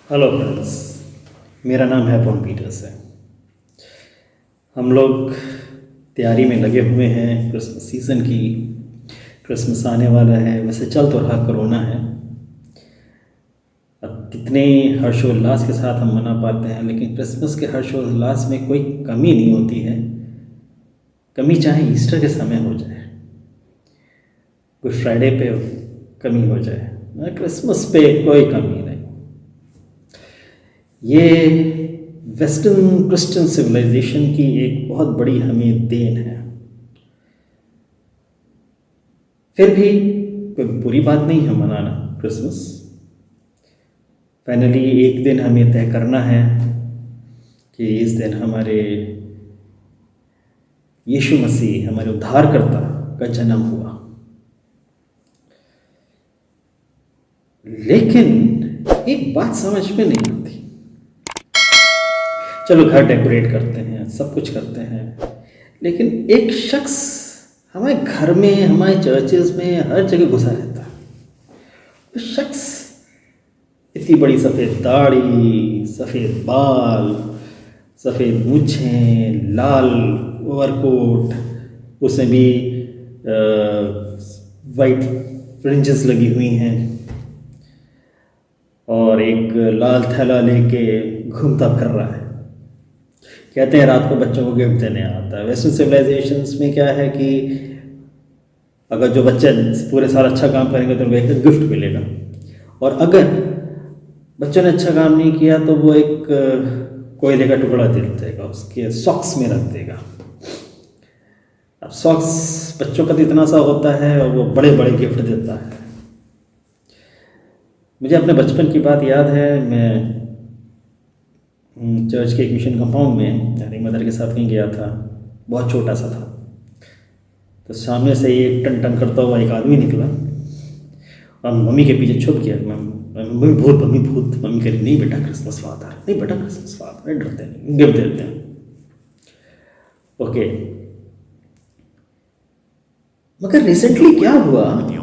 Hello friends, मेरा नाम है पॉन पीटर्स है। हम लोग तैयारी में लगे हुए हैं क्रिसमस सीज़न की। क्रिसमस आने वाला है। वैसे चल तो रहा कोरोना है। अब कितने हर्षोल्लास के साथ हम मना पाते हैं, लेकिन क्रिसमस के हर्षोल्लास में कोई कमी नहीं होती है। कमी चाहे ईस्टर के समय हो जाए, गुड फ्राइडे पे कमी हो जाए, मगर क्रिसमस पे कोई कमी नहीं। ये वेस्टर्न क्रिश्चियन सिविलाइजेशन की एक बहुत बड़ी हमें देन है। फिर भी कोई बुरी बात नहीं है मनाना क्रिसमस। फाइनली एक दिन हमें तय करना है कि इस दिन हमारे यीशु मसीह, हमारे उद्धारकर्ता का जन्म हुआ। लेकिन एक बात समझ में नहीं आती। चलो घर डेकोरेट करते हैं, सब कुछ करते हैं, लेकिन एक शख्स हमारे घर में, हमारे चर्चेस में, हर जगह घुसा रहता है। उस शख्स इतनी बड़ी सफ़ेद दाढ़ी, सफ़ेद बाल, सफ़ेद मूंछें, लाल ओवरकोट, उसमें भी वाइट फ्रिंजेस लगी हुई हैं, और एक लाल थैला लेके घूमता फिर रहा है। कहते हैं रात को बच्चों को गिफ्ट देने आता है। वेस्टर्न सिविलाइजेशंस में क्या है कि अगर जो बच्चे पूरे साल अच्छा काम करेंगे तो उनको एक गिफ्ट मिलेगा, और अगर बच्चों ने अच्छा काम नहीं किया तो वो एक कोयले का टुकड़ा दे देगा, उसके सॉक्स में रख देगा। अब सॉक्स बच्चों का तो इतना सा होता है और वो बड़े बड़े गिफ्ट देता है। मुझे अपने बचपन की बात याद है। मैं चर्च के एक मिशन कंपाउंड में यानी मदर के साथ कहीं गया था। बहुत छोटा सा था, तो सामने से एक टन टन करता हुआ एक आदमी निकला और मम्मी के पीछे छुप गया। मम्मी भूत, मम्मी भूत। मम्मी कह रही नहीं बेटा क्रिसमस फादर, नहीं बेटा क्रिसमस फादर, नहीं डरते नहीं, गिफ्ट देते हैं। ओके, मगर रिसेंटली क्या हुआ कि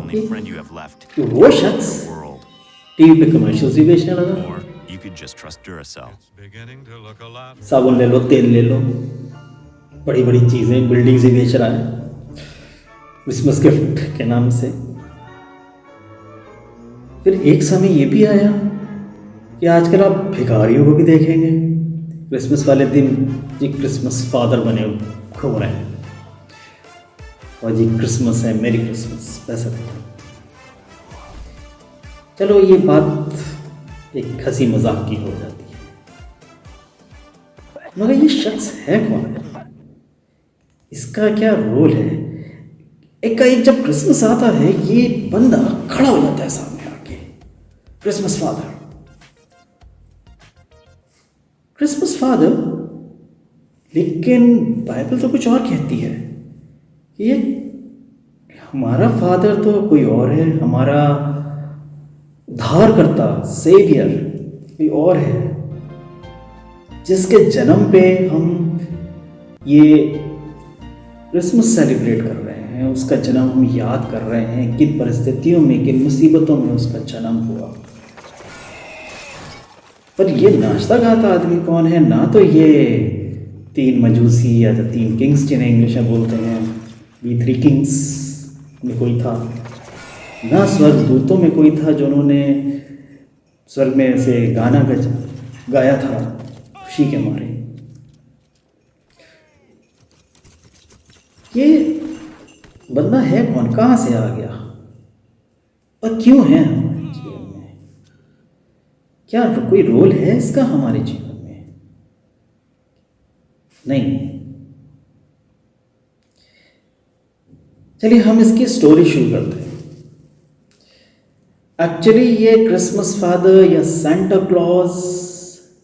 वो शख्स टीवी पे कमर्शियल्स भी बेचने लगा। साबुन ले लो, तेल ले लो, बड़ी बड़ी चीज़ें, बिल्डिंग्स ही बेच रहा है क्रिसमस गिफ्ट के नाम से। फिर एक समय ये भी आया कि आजकल आप भिखारियों को भी देखेंगे क्रिसमस वाले दिन जी क्रिसमस फादर बने घूम रहे हैं, और जी क्रिसमस है, मेरी क्रिसमस, पैसा देते। चलो ये बात एक हंसी मजाक की हो जाती है, मगर ये शख्स है कौन? इसका क्या रोल है? एक जब क्रिसमस आता है ये बंदा खड़ा हो जाता है सामने आके, क्रिसमस फादर, क्रिसमस फादर। लेकिन बाइबल तो कुछ और कहती है कि ये हमारा फादर तो कोई और है, हमारा उद्धारकर्ता, सेवियर कोई और है, जिसके जन्म पे हम ये क्रिसमस सेलिब्रेट कर रहे हैं। उसका जन्म हम याद कर रहे हैं, किन परिस्थितियों में, किन मुसीबतों में उसका जन्म हुआ। पर ये नाचता गाता आदमी कौन है? ना तो ये 3 मजूसी या 3 किंग्स जिन्हें इंग्लिश में बोलते हैं, वी 3 किंग्स में कोई था, ना स्वर्ग दूतों में कोई था जिन्होंने स्वर्ग में से गाना गाया था खुशी के मारे। ये बंदा है कौन? कहाँ से आ गया और क्यों है हमारे जीवन में? क्या कोई रोल है इसका हमारे जीवन में? नहीं। चलिए हम इसकी स्टोरी शुरू करते हैं। एक्चुअली ये क्रिसमस फादर या सेंटा क्लॉज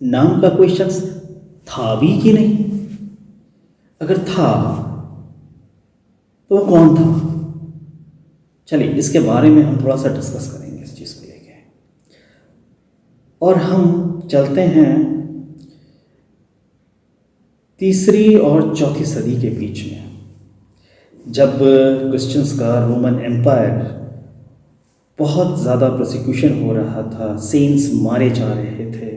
नाम का कोई शख्स था भी कि नहीं? अगर था तो वो कौन था? चलिए इसके बारे में हम थोड़ा सा डिस्कस करेंगे इस चीज़ को लेके, और हम चलते हैं 3री और 4थी सदी के बीच में, जब क्रिश्चियंस का रोमन एम्पायर बहुत ज़्यादा प्रोसिक्यूशन हो रहा था, सेंट्स मारे जा रहे थे,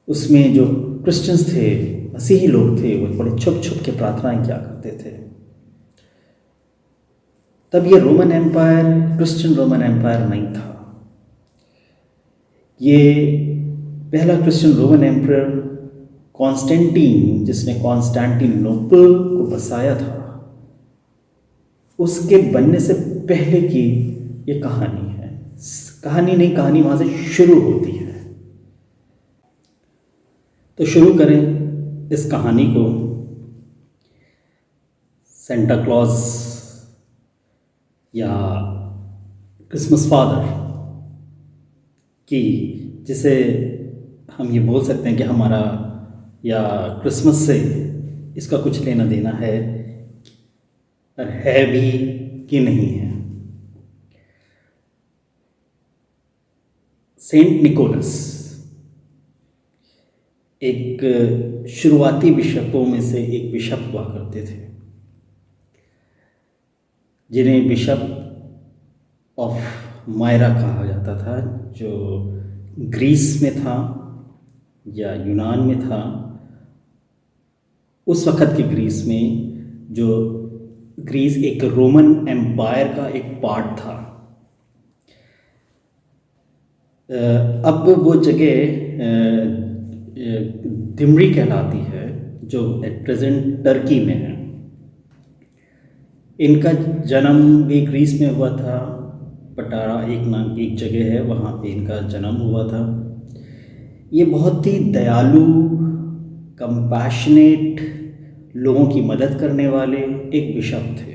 उसमें जो क्रिश्चियंस थे, मसीही लोग थे, वो बड़े छुप छुप के प्रार्थनाएं किया करते थे। तब ये Roman empire Christian Roman empire नहीं था। ये पहला क्रिश्चियन रोमन एम्पायर कॉन्स्टेंटीन, जिसने कॉन्स्टेंटिनोपल को बसाया था, उसके बनने से पहले की ये कहानी है। कहानी नहीं, कहानी वहाँ से शुरू होती है। तो शुरू करें इस कहानी को सेंटा क्लॉज या क्रिसमस फादर की, जिसे हम ये बोल सकते हैं कि हमारा या क्रिसमस से इसका कुछ लेना देना है, और है भी कि नहीं है। सेंट निकोलस एक शुरुआती बिशपों में से एक बिशप हुआ करते थे, जिन्हें बिशप ऑफ मायरा कहा जाता था, जो ग्रीस में था या यूनान में था। उस वक़्त की ग्रीस में, जो ग्रीस एक रोमन एम्पायर का एक पार्ट था। अब वो जगह दिमरी कहलाती है, जो एट प्रेजेंट टर्की में है। इनका जन्म भी ग्रीस में हुआ था। पटारा एक नाम की एक जगह है, वहाँ पे इनका जन्म हुआ था। ये बहुत ही दयालु, कंपैशनेट, लोगों की मदद करने वाले एक बिशप थे।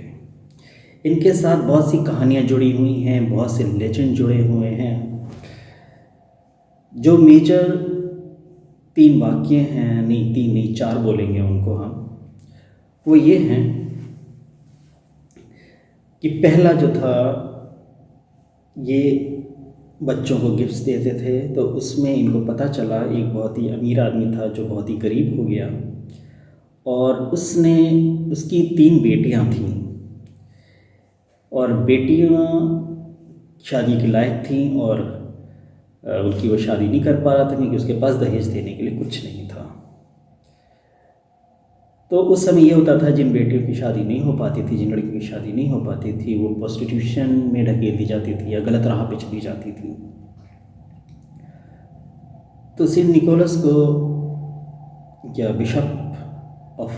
इनके साथ बहुत सी कहानियाँ जुड़ी हुई हैं, बहुत से लेजेंड जुड़े हुए हैं। जो मेजर 3 वाक्य हैं, नहीं 3 नहीं 4 बोलेंगे उनको हम, वो ये हैं कि पहला जो था, ये बच्चों को गिफ्ट्स देते थे। तो उसमें इनको पता चला एक बहुत ही अमीर आदमी था जो बहुत ही गरीब हो गया, और उसकी 3 बेटियां थीं, और बेटियां शादी के लायक थीं, और उनकी वो शादी नहीं कर पा रहा था क्योंकि उसके पास दहेज देने के लिए कुछ नहीं था। तो उस समय ये होता था, जिन बेटियों की शादी नहीं हो पाती थी, जिन लड़कियों की शादी नहीं हो पाती थी, वो प्रोस्टिट्यूशन में ढकेल दी जाती थी या गलत राह पे चली जाती थी। तो सेंट निकोलस को, या bishop of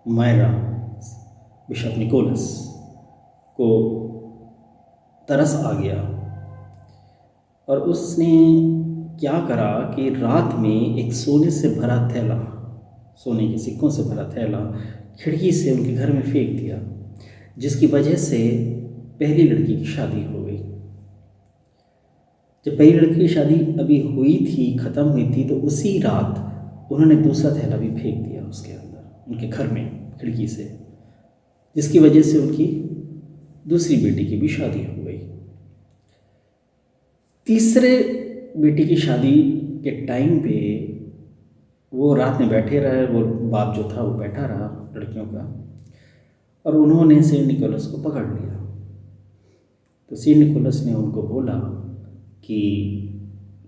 Myra, bishop Nicholas को तरस आ गया, और उसने क्या करा कि रात में एक सोने से भरा थैला, सोने के सिक्कों से भरा थैला खिड़की से उनके घर में फेंक दिया, जिसकी वजह से पहली लड़की की शादी हो गई। जब पहली लड़की की शादी अभी हुई थी, ख़त्म हुई थी, तो उसी रात उन्होंने दूसरा थैला भी फेंक दिया उसके अंदर, उनके घर में खिड़की से, जिसकी वजह से उनकी दूसरी बेटी की भी शादी हो गई। तीसरे बेटी की शादी के टाइम पे वो रात में बैठे रहे, वो बाप जो था वो बैठा रहा लड़कियों का, और उन्होंने सेंट निकोलस को पकड़ लिया। तो सेंट निकोलस ने उनको बोला कि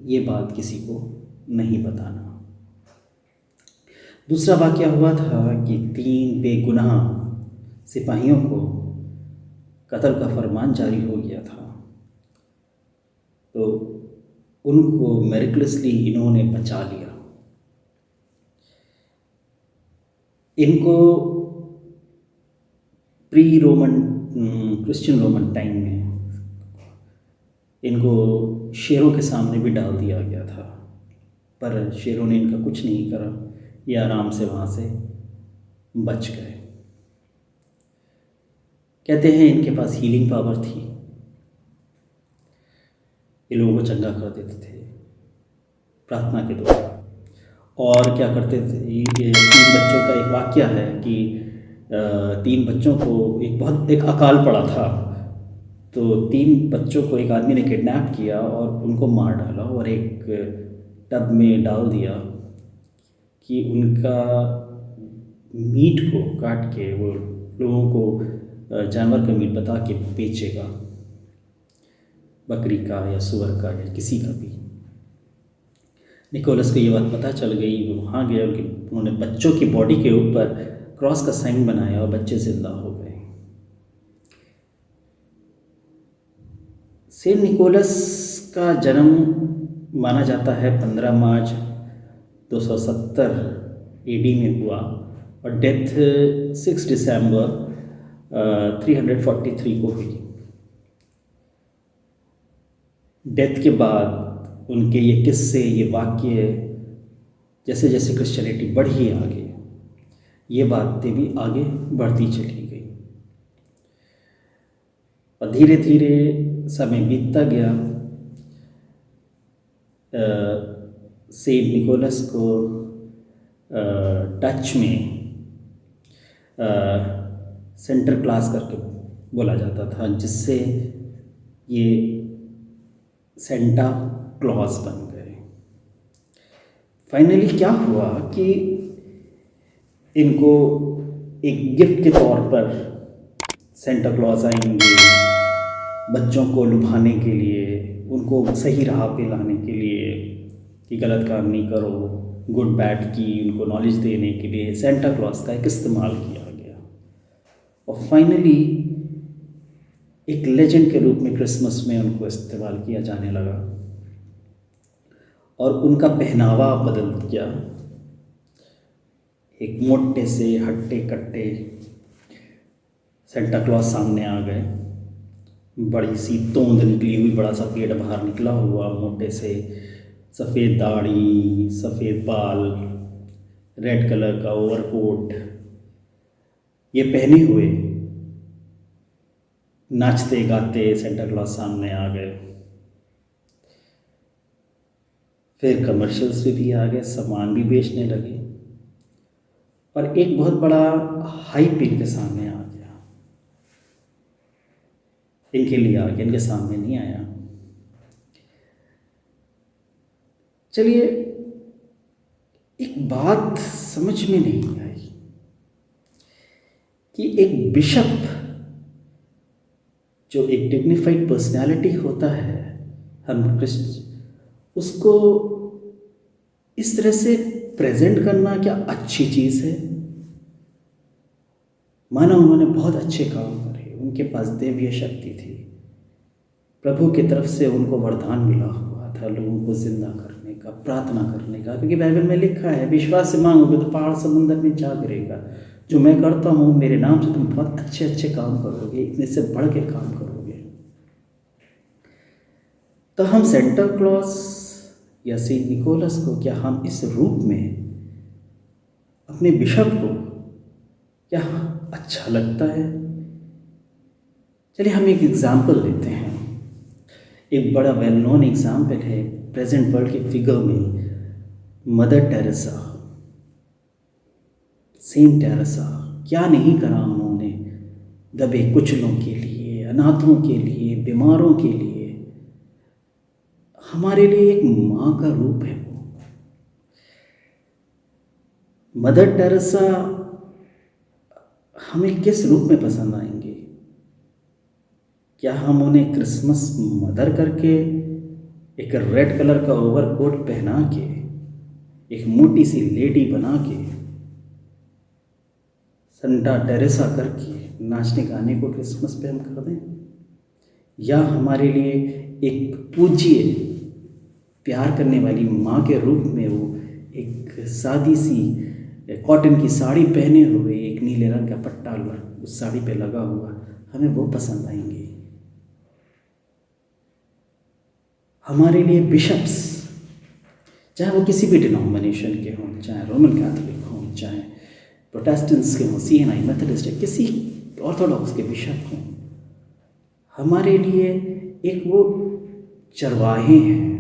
ये बात किसी को नहीं बताना। दूसरा वाक़या हुआ था कि 3 बेगुनाह सिपाहियों को कत्ल का फरमान जारी हो गया था, तो उनको मेरिकुलसली इन्होंने बचा लिया। इनको pre Roman Christian Roman time में इनको शेरों के सामने भी डाल दिया गया था, पर शेरों ने इनका कुछ नहीं करा, ये आराम से वहाँ से बच गए। कहते हैं इनके पास हीलिंग पावर थी, ये लोगों को चंगा कर देते थे प्रार्थना के द्वारा। और क्या करते थे, ये 3 बच्चों का एक वाक़या है कि 3 बच्चों को एक अकाल पड़ा था, तो 3 बच्चों को एक आदमी ने किडनैप किया और उनको मार डाला, और एक टब में डाल दिया कि उनका मीट को काट के वो लोगों को जानवर का मीट बता के बेचेगा, बकरी का या सुअर का या किसी का भी, निकोलस को ये बात पता चल गई, वो वहाँ गया, उन्होंने बच्चों की बॉडी के ऊपर क्रॉस का साइन बनाया और बच्चे जिंदा हो गए। सेंट निकोलस का जन्म माना जाता है 15 मार्च 270 एडी में हुआ और डेथ 6 दिसंबर 343 को हुई। डेथ के बाद उनके ये किस्से, ये वाक्य, जैसे जैसे क्रिश्चियनिटी बढ़ी आगे, ये बातें भी आगे बढ़ती चली गई और धीरे धीरे समय बीतता गया। सेंट निकोलस को डच में सेंटर क्लास करके बोला जाता था, जिससे ये सेंटा क्लॉज बन गए। फाइनली क्या हुआ कि इनको एक गिफ्ट के तौर पर सेंटा क्लॉज आएंगे बच्चों को लुभाने के लिए, उनको सही राह पे लाने के लिए कि गलत काम नहीं करो, गुड बैड की उनको नॉलेज देने के लिए सेंटा क्लॉज का एक इस्तेमाल किया गया और फाइनली एक लेजेंड के रूप में क्रिसमस में उनको इस्तेमाल किया जाने लगा और उनका पहनावा बदल गया। एक मोटे से हट्टे कट्टे सेंटा क्लॉज सामने आ गए, बड़ी सी तोंद निकली हुई, बड़ा सा पेट बाहर निकला हुआ, मोटे से, सफ़ेद दाढ़ी, सफ़ेद बाल, रेड कलर का ओवरकोट, ये पहने हुए नाचते गाते सेंटा क्लॉज सामने आ गए। फिर कमर्शियल्स भी आ गए, सामान भी बेचने लगे और एक बहुत बड़ा हाइप इनके सामने आ गया। इनके लिए आ गया, इनके सामने नहीं आया। चलिए, एक बात समझ में नहीं आई कि एक बिशप जो एक डिग्निफाइड पर्सनालिटी होता है, हम उसको इस तरह से प्रेजेंट करना क्या अच्छी चीज़ है? माना उन्होंने बहुत अच्छे काम करे, उनके पास दैवीय शक्ति थी, प्रभु की तरफ से उनको वरदान मिला हुआ था लोगों को जिंदा करने का, प्रार्थना करने का, क्योंकि बाइबल में लिखा है विश्वास से मांगोगे तो पहाड़ समुंदर में जा गिरेगा। जो मैं करता हूँ मेरे नाम से तुम बहुत अच्छे अच्छे काम करोगे, इतने से बढ़ के काम करोगे। तो हम सेंटा क्लॉज या सेंट निकोलस को क्या हम इस रूप में अपने बिशप को क्या अच्छा लगता है? चलिए हम एक एग्जाम्पल लेते हैं। एक बड़ा वेल नोन एग्जाम्पल है प्रेजेंट वर्ल्ड के फिगर में मदर टेरेसा। सेंट टेरेसा, क्या नहीं करा उन्होंने दबे कुचलों के लिए, अनाथों के लिए, बीमारों के लिए। हमारे लिए एक माँ का रूप है वो। मदर टेरेसा हमें किस रूप में पसंद आएंगे? क्या हम उन्हें क्रिसमस मदर करके एक रेड कलर का ओवरकोट पहना के, एक मोटी सी लेडी बना के, सेंटा टेरेसा करके नाचने गाने को क्रिसमस पे हम कर दें? या हमारे लिए एक पूज्य प्यार करने वाली माँ के रूप में वो एक सादी सी कॉटन की साड़ी पहने हुए, एक नीले रंग का पट्टा उस साड़ी पे लगा हुआ, हमें वो पसंद आएंगे? हमारे लिए बिशप्स, चाहे वो किसी भी डिनोमिनेशन के हों, चाहे रोमन कैथोलिक हों, चाहे प्रोटेस्टेंट्स के हों, सीएनआई, मेथोडिस्ट, किसी ऑर्थोडॉक्स के बिशप हों, हमारे लिए एक वो चरवाहे हैं,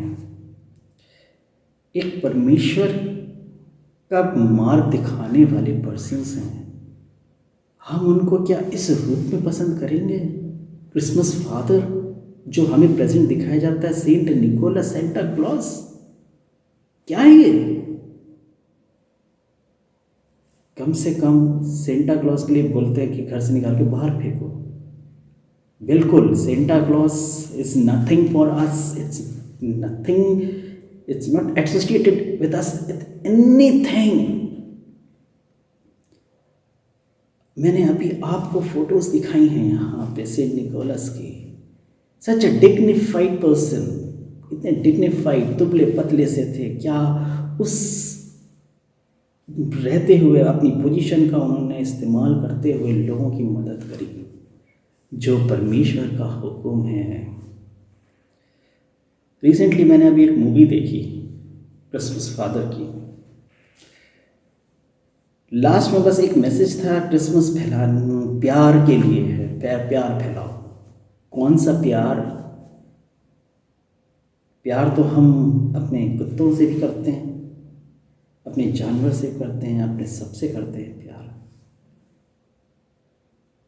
एक परमेश्वर का मार्ग दिखाने वाले पर्सन्स हैं। हम उनको क्या इस रूप में पसंद करेंगे? क्रिसमस फादर जो हमें प्रेजेंट दिखाया जाता है, सेंट निकोलस, सेंटा क्लॉज, क्या है ये? कम से कम सेंटा क्लॉज के लिए बोलते हैं कि घर से निकाल के बाहर फेंको। बिल्कुल, Santa Claus is nothing for us, it's nothing It's not associated with us with anything. मैंने अभी आपको फोटोज दिखाई हैं यहाँ पे सेंट निकोलस की। सच अ डिग्निफाइड पर्सन, इतने डिग्निफाइड, दुबले पतले से थे। क्या उस रहते हुए अपनी पोजीशन का उन्होंने इस्तेमाल करते हुए लोगों की मदद करी, जो परमेश्वर का हुक्म है। रिसेंटली मैंने अभी एक मूवी देखी क्रिसमस फादर की। लास्ट में बस एक मैसेज था, क्रिसमस प्यार के लिए है, प्यार फैलाओ। कौन सा प्यार? प्यार तो हम अपने कुत्तों से भी करते हैं, अपने जानवर से करते हैं, अपने सबसे करते हैं प्यार।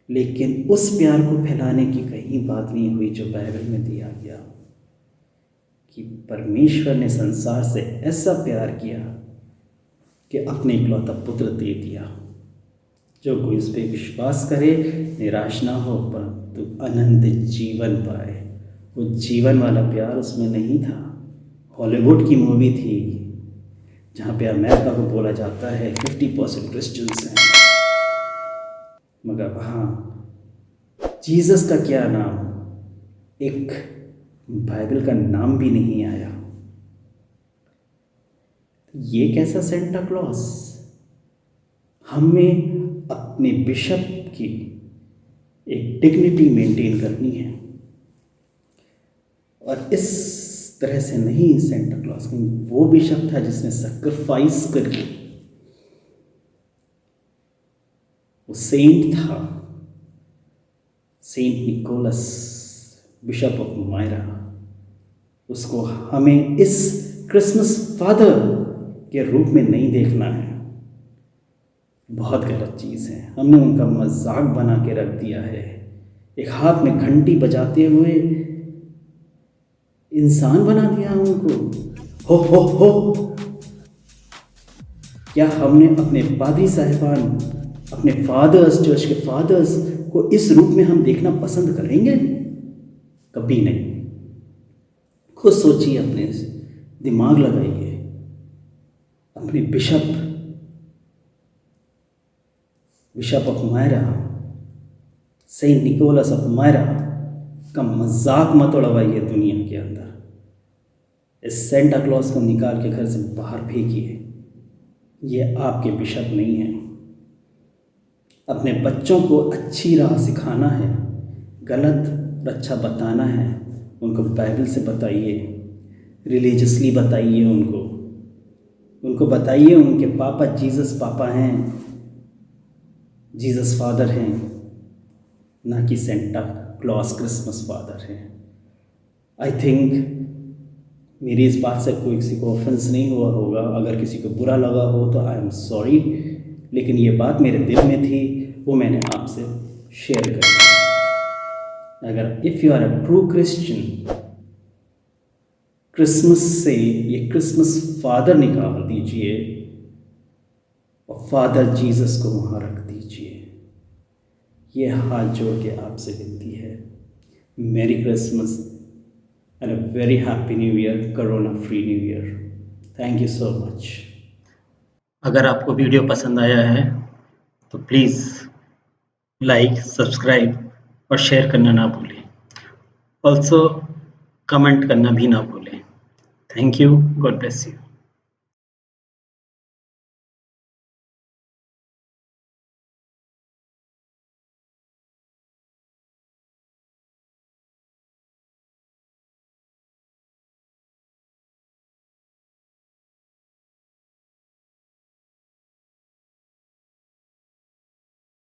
लेकिन उस प्यार को फैलाने की कहीं बात नहीं हुई जो बाइबल में दिया गया कि परमेश्वर ने संसार से ऐसा प्यार किया कि अपने इकलौता पुत्र दे दिया, जो कोई उस पर विश्वास करे निराश ना हो परंतु अनंत जीवन पाए। वो जीवन वाला प्यार उसमें नहीं था। हॉलीवुड की मूवी थी जहाँ पे अमेरिका को बोला जाता है 50% क्रिश्चियंस हैं, मगर वहाँ जीसस का क्या नाम, एक बाइबल का नाम भी नहीं आया। ये कैसा सेंटा क्लॉज? हमें अपने बिशप की एक डिग्निटी मेंटेन करनी है और इस तरह से नहीं सेंटा क्लॉज। वो बिशप था जिसने सैक्रिफाइस करके, वो सेंट था, saint Nicholas bishop of Myra. उसको हमें इस क्रिसमस फादर के रूप में नहीं देखना है। बहुत गलत चीज़ है। हमने उनका मजाक बना के रख दिया है। एक हाथ में घंटी बजाते हुए इंसान बना दिया उनको। हो क्या हमने अपने पादरी साहिबान, अपने फादर्स, चर्च के फादर्स को इस रूप में हम देखना पसंद करेंगे? कभी नहीं। खुद सोचिए, अपने दिमाग लगाइए। अपने bishop of Myra, saint Nicholas of Myra का मजाक मत उड़वाइए दुनिया के अंदर। इस सेंटा क्लॉज को निकाल के घर से बाहर फेंकिए। ये आपके बिशप नहीं है। अपने बच्चों को अच्छी राह सिखाना है, गलत अच्छा बताना है, उनको बाइबल से बताइए, रिलीजियसली बताइए। उनको बताइए उनके पापा जीसस पापा हैं, जीसस फादर हैं, ना कि सेंटा क्लॉज क्रिसमस फादर हैं। आई थिंक मेरी इस बात से कोई किसी को ऑफेंस नहीं हुआ होगा। अगर किसी को बुरा लगा हो तो आई एम सॉरी, लेकिन ये बात मेरे दिल में थी, वो मैंने आपसे शेयर कर। अगर if you are a true Christian, Christmas से ये क्रिसमस फादर निकाल दीजिए और फादर जीसस को वहाँ रख दीजिए। ये हाथ जोड़ के आपसे विनती है। मेरी Christmas and a very happy new year, corona free new year. Thank you so much. अगर आपको वीडियो पसंद आया है तो प्लीज़ लाइक, सब्सक्राइब और शेयर करना ना भूलें। ऑल्सो कमेंट करना भी ना भूलें। Thank you. God bless you.